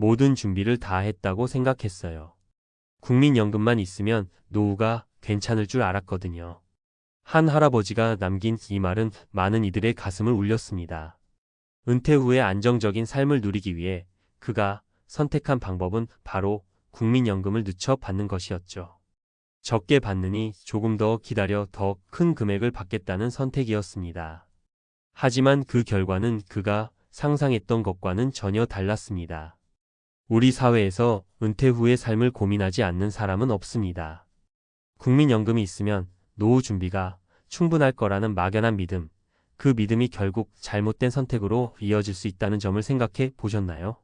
모든 준비를 다 했다고 생각했어요. 국민연금만 있으면 노후가 괜찮을 줄 알았거든요. 한 할아버지가 남긴 이 말은 많은 이들의 가슴을 울렸습니다. 은퇴 후에 안정적인 삶을 누리기 위해 그가 선택한 방법은 바로 국민연금을 늦춰 받는 것이었죠. 적게 받느니 조금 더 기다려 더 큰 금액을 받겠다는 선택이었습니다. 하지만 그 결과는 그가 상상했던 것과는 전혀 달랐습니다. 우리 사회에서 은퇴 후의 삶을 고민하지 않는 사람은 없습니다. 국민연금이 있으면 노후 준비가 충분할 거라는 막연한 믿음, 그 믿음이 결국 잘못된 선택으로 이어질 수 있다는 점을 생각해 보셨나요?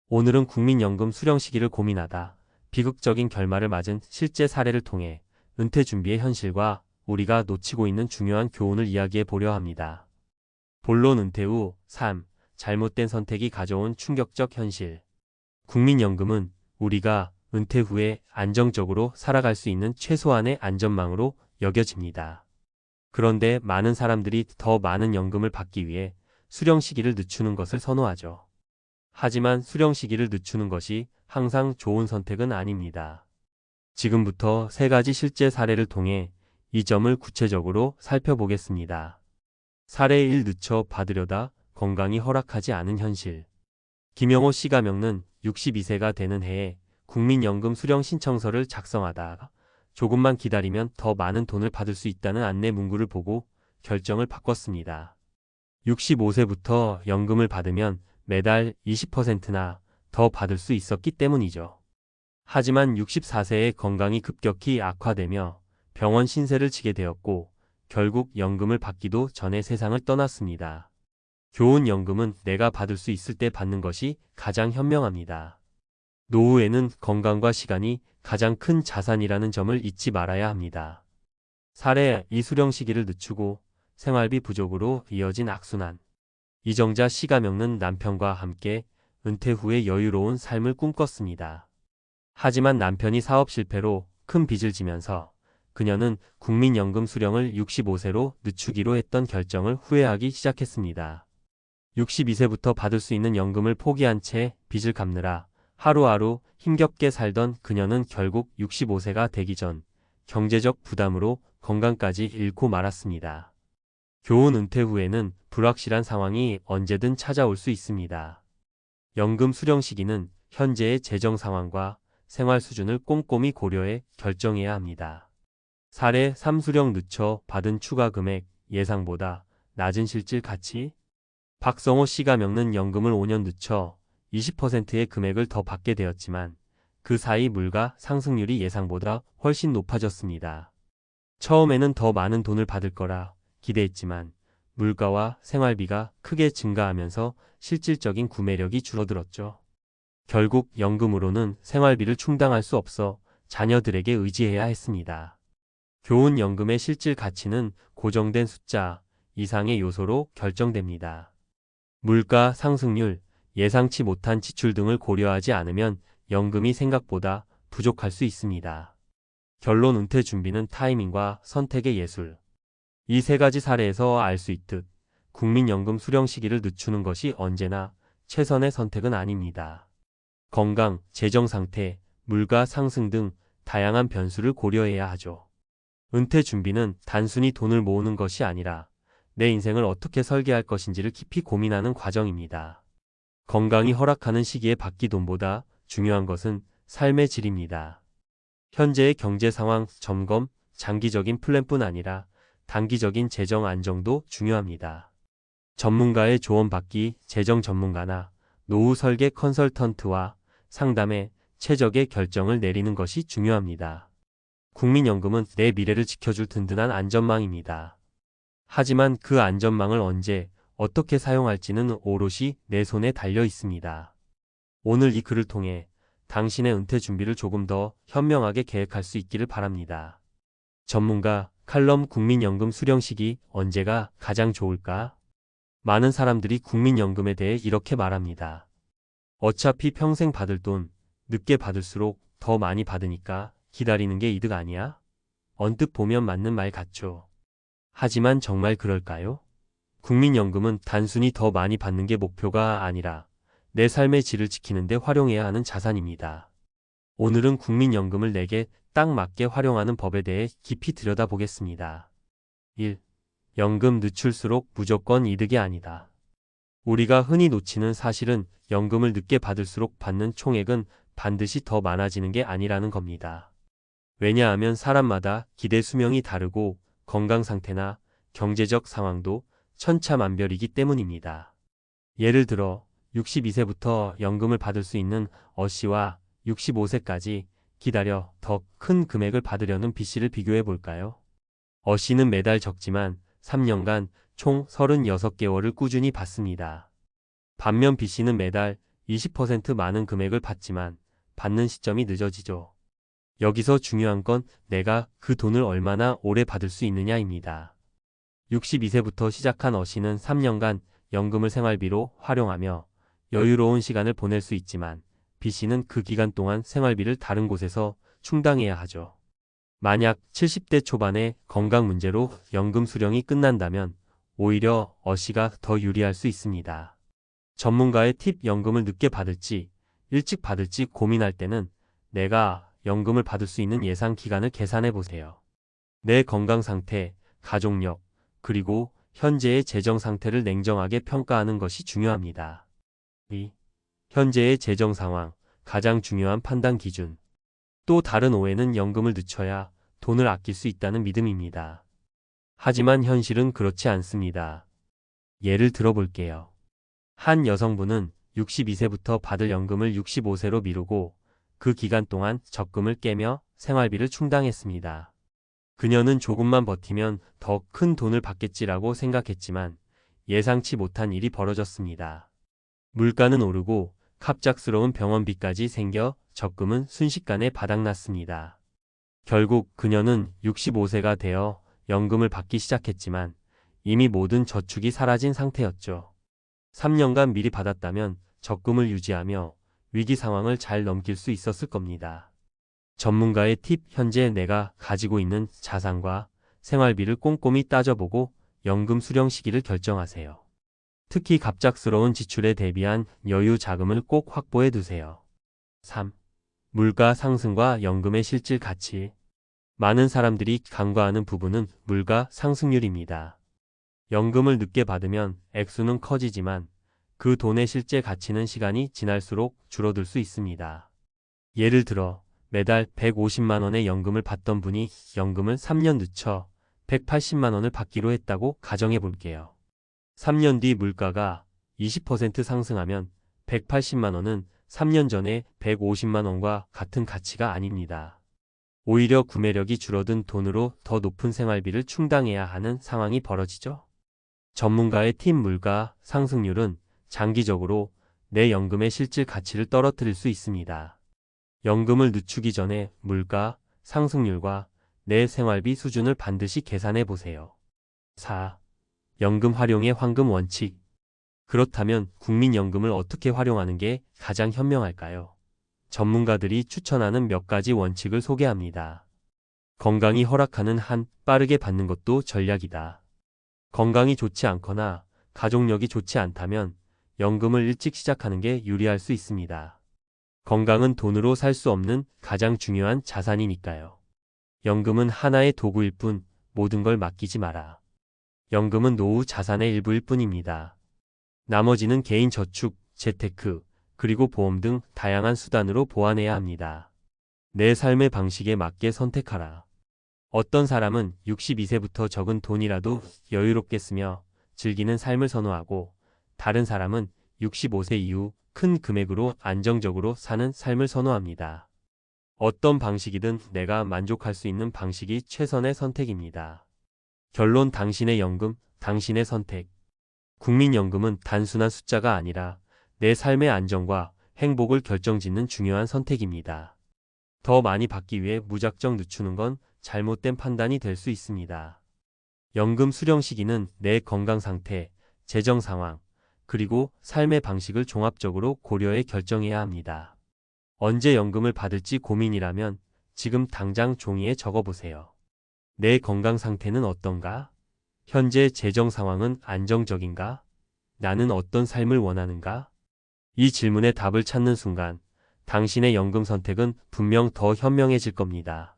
오늘은 국민연금 수령 시기를 고민하다 비극적인 결말을 맞은 실제 사례를 통해 은퇴 준비의 현실과 우리가 놓치고 있는 중요한 교훈을 이야기해 보려 합니다. 본론 은퇴 후 삶, 잘못된 선택이 가져온 충격적 현실. 국민연금은 우리가 은퇴 후에 안정적으로 살아갈 수 있는 최소한의 안전망으로 여겨집니다. 그런데 많은 사람들이 더 많은 연금을 받기 위해 수령 시기를 늦추는 것을 선호하죠. 하지만 수령 시기를 늦추는 것이 항상 좋은 선택은 아닙니다. 지금부터 세 가지 실제 사례를 통해 이 점을 구체적으로 살펴보겠습니다. 사례 1. 늦춰 받으려다 건강이 허락하지 않은 현실. 김영호 씨가 겪는 62세가 되는 해에 국민연금 수령 신청서를 작성하다가 조금만 기다리면 더 많은 돈을 받을 수 있다는 안내 문구를 보고 결정을 바꿨습니다. 65세부터 연금을 받으면 매달 20%나 더 받을 수 있었기 때문이죠. 하지만 64세에 건강이 급격히 악화되며 병원 신세를 지게 되었고 결국 연금을 받기도 전에 세상을 떠났습니다. 교훈 연금은 내가 받을 수 있을 때 받는 것이 가장 현명합니다. 노후에는 건강과 시간이 가장 큰 자산이라는 점을 잊지 말아야 합니다. 사례 이 수령 시기를 늦추고 생활비 부족으로 이어진 악순환. 이정자 씨가 겪는 남편과 함께 은퇴 후에 여유로운 삶을 꿈꿨습니다. 하지만 남편이 사업 실패로 큰 빚을 지면서 그녀는 국민연금 수령을 65세로 늦추기로 했던 결정을 후회하기 시작했습니다. 62세부터 받을 수 있는 연금을 포기한 채 빚을 갚느라 하루하루 힘겹게 살던 그녀는 결국 65세가 되기 전 경제적 부담으로 건강까지 잃고 말았습니다. 교훈 은퇴 후에는 불확실한 상황이 언제든 찾아올 수 있습니다. 연금 수령 시기는 현재의 재정 상황과 생활 수준을 꼼꼼히 고려해 결정해야 합니다. 사례 3. 수령 늦춰 받은 추가 금액 예상보다 낮은 실질 가치. 박성호 씨가 겪는 연금을 5년 늦춰 20%의 금액을 더 받게 되었지만 그 사이 물가 상승률이 예상보다 훨씬 높아졌습니다. 처음에는 더 많은 돈을 받을 거라 기대했지만 물가와 생활비가 크게 증가하면서 실질적인 구매력이 줄어들었죠. 결국 연금으로는 생활비를 충당할 수 없어 자녀들에게 의지해야 했습니다. 교훈 연금의 실질 가치는 고정된 숫자 이상의 요소로 결정됩니다. 물가 상승률, 예상치 못한 지출 등을 고려하지 않으면 연금이 생각보다 부족할 수 있습니다. 결론 은퇴 준비는 타이밍과 선택의 예술. 이 세 가지 사례에서 알 수 있듯 국민연금 수령 시기를 늦추는 것이 언제나 최선의 선택은 아닙니다. 건강, 재정 상태, 물가 상승 등 다양한 변수를 고려해야 하죠. 은퇴 준비는 단순히 돈을 모으는 것이 아니라 내 인생을 어떻게 설계할 것인지를 깊이 고민하는 과정입니다. 건강이 허락하는 시기에 받기 돈보다 중요한 것은 삶의 질입니다. 현재의 경제 상황 점검, 장기적인 플랜뿐 아니라 단기적인 재정 안정도 중요합니다. 전문가의 조언 받기, 재정 전문가나 노후 설계 컨설턴트와 상담해 최적의 결정을 내리는 것이 중요합니다. 국민연금은 내 미래를 지켜줄 든든한 안전망입니다. 하지만 그 안전망을 언제, 어떻게 사용할지는 오롯이 내 손에 달려 있습니다. 오늘 이 글을 통해 당신의 은퇴 준비를 조금 더 현명하게 계획할 수 있기를 바랍니다. 전문가 칼럼 국민연금 수령 시기 언제가 가장 좋을까? 많은 사람들이 국민연금에 대해 이렇게 말합니다. 어차피 평생 받을 돈, 늦게 받을수록 더 많이 받으니까 기다리는 게 이득 아니야? 언뜻 보면 맞는 말 같죠. 하지만 정말 그럴까요? 국민연금은 단순히 더 많이 받는 게 목표가 아니라 내 삶의 질을 지키는데 활용해야 하는 자산입니다. 오늘은 국민연금을 내게 딱 맞게 활용하는 법에 대해 깊이 들여다보겠습니다. 1. 연금 늦출수록 무조건 이득이 아니다. 우리가 흔히 놓치는 사실은 연금을 늦게 받을수록 받는 총액은 반드시 더 많아지는 게 아니라는 겁니다. 왜냐하면 사람마다 기대 수명이 다르고 건강 상태나 경제적 상황도 천차만별이기 때문입니다. 예를 들어 62세부터 연금을 받을 수 있는 어씨와 65세까지 기다려 더 큰 금액을 받으려는 B씨를 비교해 볼까요? 어씨는 매달 적지만 3년간 총 36개월을 꾸준히 받습니다. 반면 B씨는 매달 20% 많은 금액을 받지만 받는 시점이 늦어지죠. 여기서 중요한 건 내가 그 돈을 얼마나 오래 받을 수 있느냐입니다. 62세부터 시작한 어씨는 3년간 연금을 생활비로 활용하며 여유로운 시간을 보낼 수 있지만 B씨는 그 기간 동안 생활비를 다른 곳에서 충당해야 하죠. 만약 70대 초반에 건강 문제로 연금 수령이 끝난다면 오히려 어씨가 더 유리할 수 있습니다. 전문가의 팁 연금을 늦게 받을지 일찍 받을지 고민할 때는 내가 연금을 받을 수 있는 예상 기간을 계산해 보세요. 내 건강 상태, 가족력, 그리고 현재의 재정 상태를 냉정하게 평가하는 것이 중요합니다. 2. 현재의 재정 상황, 가장 중요한 판단 기준. 또 다른 오해는 연금을 늦춰야 돈을 아낄 수 있다는 믿음입니다. 하지만 현실은 그렇지 않습니다. 예를 들어볼게요. 한 여성분은 62세부터 받을 연금을 65세로 미루고 그 기간 동안 적금을 깨며 생활비를 충당했습니다. 그녀는 조금만 버티면 더 큰 돈을 받겠지라고 생각했지만 예상치 못한 일이 벌어졌습니다. 물가는 오르고 갑작스러운 병원비까지 생겨 적금은 순식간에 바닥났습니다. 결국 그녀는 65세가 되어 연금을 받기 시작했지만 이미 모든 저축이 사라진 상태였죠. 3년간 미리 받았다면 적금을 유지하며 위기 상황을 잘 넘길 수 있었을 겁니다. 전문가의 팁 현재 내가 가지고 있는 자산과 생활비를 꼼꼼히 따져보고 연금 수령 시기를 결정하세요. 특히 갑작스러운 지출에 대비한 여유 자금을 꼭 확보해 두세요. 3. 물가 상승과 연금의 실질 가치. 많은 사람들이 간과하는 부분은 물가 상승률입니다. 연금을 늦게 받으면 액수는 커지지만 그 돈의 실제 가치는 시간이 지날수록 줄어들 수 있습니다. 예를 들어 매달 150만 원의 연금을 받던 분이 연금을 3년 늦춰 180만 원을 받기로 했다고 가정해 볼게요. 3년 뒤 물가가 20% 상승하면 180만 원은 3년 전에 150만 원과 같은 가치가 아닙니다. 오히려 구매력이 줄어든 돈으로 더 높은 생활비를 충당해야 하는 상황이 벌어지죠. 전문가의 팁 물가 상승률은 장기적으로 내 연금의 실질 가치를 떨어뜨릴 수 있습니다. 연금을 늦추기 전에 물가 상승률과 내 생활비 수준을 반드시 계산해 보세요. 4. 연금 활용의 황금 원칙. 그렇다면 국민연금을 어떻게 활용하는 게 가장 현명할까요? 전문가들이 추천하는 몇 가지 원칙을 소개합니다. 건강이 허락하는 한 빠르게 받는 것도 전략이다. 건강이 좋지 않거나 가족력이 좋지 않다면 연금을 일찍 시작하는 게 유리할 수 있습니다. 건강은 돈으로 살 수 없는 가장 중요한 자산이니까요. 연금은 하나의 도구일 뿐 모든 걸 맡기지 마라. 연금은 노후 자산의 일부일 뿐입니다. 나머지는 개인 저축, 재테크, 그리고 보험 등 다양한 수단으로 보완해야 합니다. 내 삶의 방식에 맞게 선택하라. 어떤 사람은 62세부터 적은 돈이라도 여유롭게 쓰며 즐기는 삶을 선호하고 다른 사람은 65세 이후 큰 금액으로 안정적으로 사는 삶을 선호합니다. 어떤 방식이든 내가 만족할 수 있는 방식이 최선의 선택입니다. 결론 당신의 연금, 당신의 선택. 국민연금은 단순한 숫자가 아니라 내 삶의 안정과 행복을 결정짓는 중요한 선택입니다. 더 많이 받기 위해 무작정 늦추는 건 잘못된 판단이 될 수 있습니다. 연금 수령 시기는 내 건강 상태, 재정 상황, 그리고 삶의 방식을 종합적으로 고려해 결정해야 합니다. 언제 연금을 받을지 고민이라면 지금 당장 종이에 적어보세요. 내 건강 상태는 어떤가? 현재 재정 상황은 안정적인가? 나는 어떤 삶을 원하는가? 이 질문에 답을 찾는 순간 당신의 연금 선택은 분명 더 현명해질 겁니다.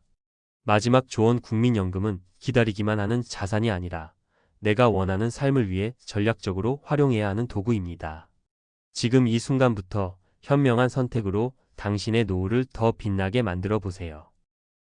마지막 조언 국민연금은 기다리기만 하는 자산이 아니라 내가 원하는 삶을 위해 전략적으로 활용해야 하는 도구입니다. 지금 이 순간부터 현명한 선택으로 당신의 노후를 더 빛나게 만들어 보세요.